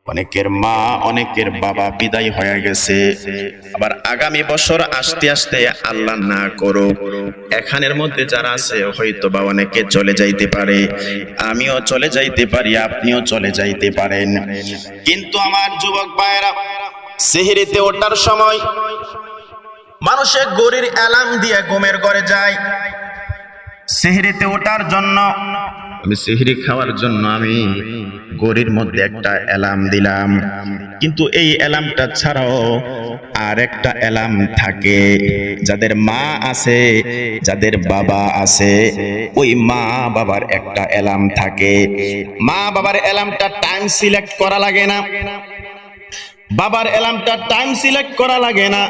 অনেকের মা অনেকের বাবা বিদায় হয়ে গেছে, আবার আগামী বছর আসতে আসতে আল্লাহ না করুক এখানের মধ্যে যারা আছে হয়তো বা অনেকে চলে যাইতে পারে, আমিও চলে যাইতে পারি, আপনিও চলে যাইতে পারেন। কিন্তু আমার যুবক ভাইয়েরা, সেহরিতে ওঠার সময় মানুষে গড়ির অ্যালার্ম দিয়ে ঘুমের ঘরে যায় সেহরিতে ওঠার জন্য। আমি সেহরি খাওয়ার জন্য আমি গড়ির মধ্যে একটা অ্যালার্ম দিলাম, কিন্তু এই অ্যালার্মটা ছাড়াও আর একটা অ্যালার্ম থাকে। যাদের মা আছে, যাদের বাবা আছে, ওই মা বাবার একটা অ্যালার্ম থাকে। মা বাবার অ্যালার্মটা টাইম সিলেক্ট করা লাগে না, বাবার অ্যালার্মটা টাইম সিলেক্ট করা লাগে না।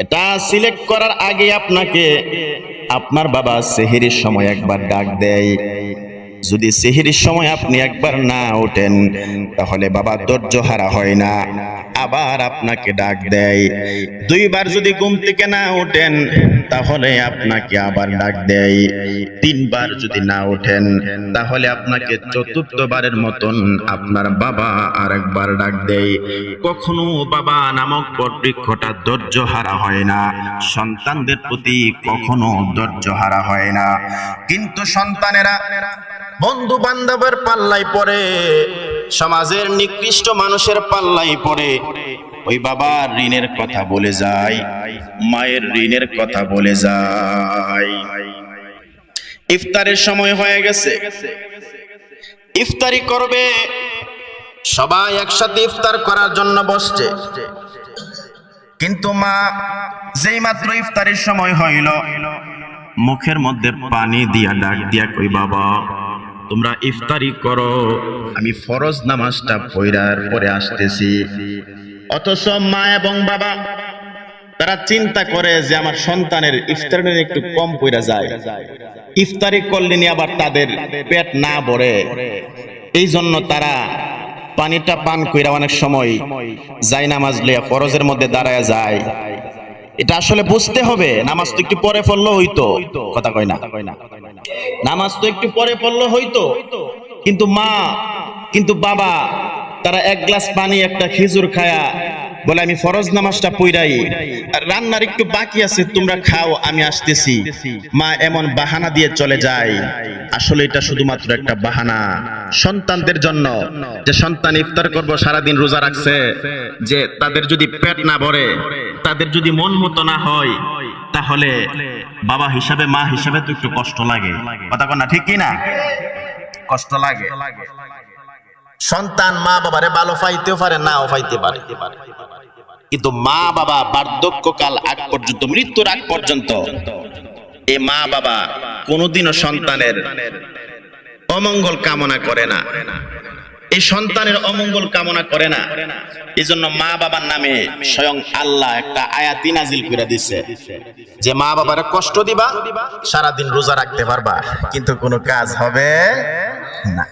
এটা সিলেক্ট করার আগে আপনাকে আপনার বাবা সেহরির সময় একবার ডাক দেয়। যদি সেহরির সময় আপনি একবার না ওঠেন তাহলে বাবা ধৈর্য হারা হয় না, আবার আপনাকে ডাক দেয়। দুইবার যদি ঘুম থেকে না ওঠেন তাহলে আপনাকে আবার ডাক দেয়। তিনবার যদি না ওঠেন তাহলে আপনাকে চতুর্থবারের মতন আপনার বাবা আরেকবার ডাক দেয়। কখনো বাবা নামক বটবৃক্ষটা ধৈর্য হারা হয় না, সন্তানদের প্রতি কখনো ধৈর্য হারা হয় না। কিন্তু সন্তানেরা বন্ধু বান্ধবের পাল্লায় পড়ে, সমাজের নিকৃষ্ট মানুষের পাল্লায় পড়ে, ওই বাবার ঋণের কথা বলে যায়, মায়ের ঋণের কথা বলে যায়। ইফতারের সময় হয়ে গেছে, ইফতারি করবে, সবাই একসাথে ইফতার করার জন্য বসছে। কিন্তু মা যেই মাত্র ইফতারের সময় হইল, মুখের মধ্যে পানি দিয়া ডাক দিয়া কই, বাবা তোমরা ইফতারি করো, আমি ফরজ নামাজটা পড়ার পরে আসতেছি। অথচ মা এবং বাবা তারা চিন্তা করে যে আমার সন্তানের ইফতারের একটু কম পড়া যায়, ইফতারি করলে আবার তাদের পেট না ভরে, এই জন্য তারা পানিটা পান কইরা অনেক সময় যায় নামাজ লইয়া ফরজের মধ্যে দাঁড়ায় যায়। এটা আসলে বুঝতে হবে, নামাজ তো একটু পরে পড়লো হইতো, কথা কয় না, নামাজ তো একটু পরে পড়লো হইতো, কিন্তু মা কিন্তু বাবা তারা এক গ্লাস পানি একটা খেজুর খায়া বলে আমি ফরজ নামাজটা পড়াই, আর রান্নার একটু বাকি আছে তোমরা খাও আমি আসতেছি। মা এমন বাহানা দিয়ে চলে যায়। আসলে এটা শুধুমাত্র একটা বাহানা সন্তানদের জন্য, যে সন্তান ইফতার করব সারাদিন রোজা রাখছে, যে তাদের যদি পেট না ভরে, তাদের যদি মন মতো না হয়, তাহলে বাবা হিসাবে মা হিসাবে তো একটু কষ্ট লাগে, কথা কন না, ঠিক কি না? কষ্ট লাগে। সন্তান মা বাবারে ভালো পাইতেও পারে, নাও পাইতে পারে, কিন্তু মা বাবা বার্ধক্যকাল আগ পর্যন্ত, মৃত্যুর আগ পর্যন্ত এই মা বাবা কোনোদিনও সন্তানের অমঙ্গল কামনা করে না, এই সন্তানের অমঙ্গল কামনা করে না। এই জন্য মা বাবার নামে স্বয়ং আল্লাহ একটা আয়াতি নাজিল করে দিছে, যে মা বাবারে কষ্ট দিবা, সারাদিন রোজা রাখতে পারবা, কিন্তু কোনো কাজ হবে না।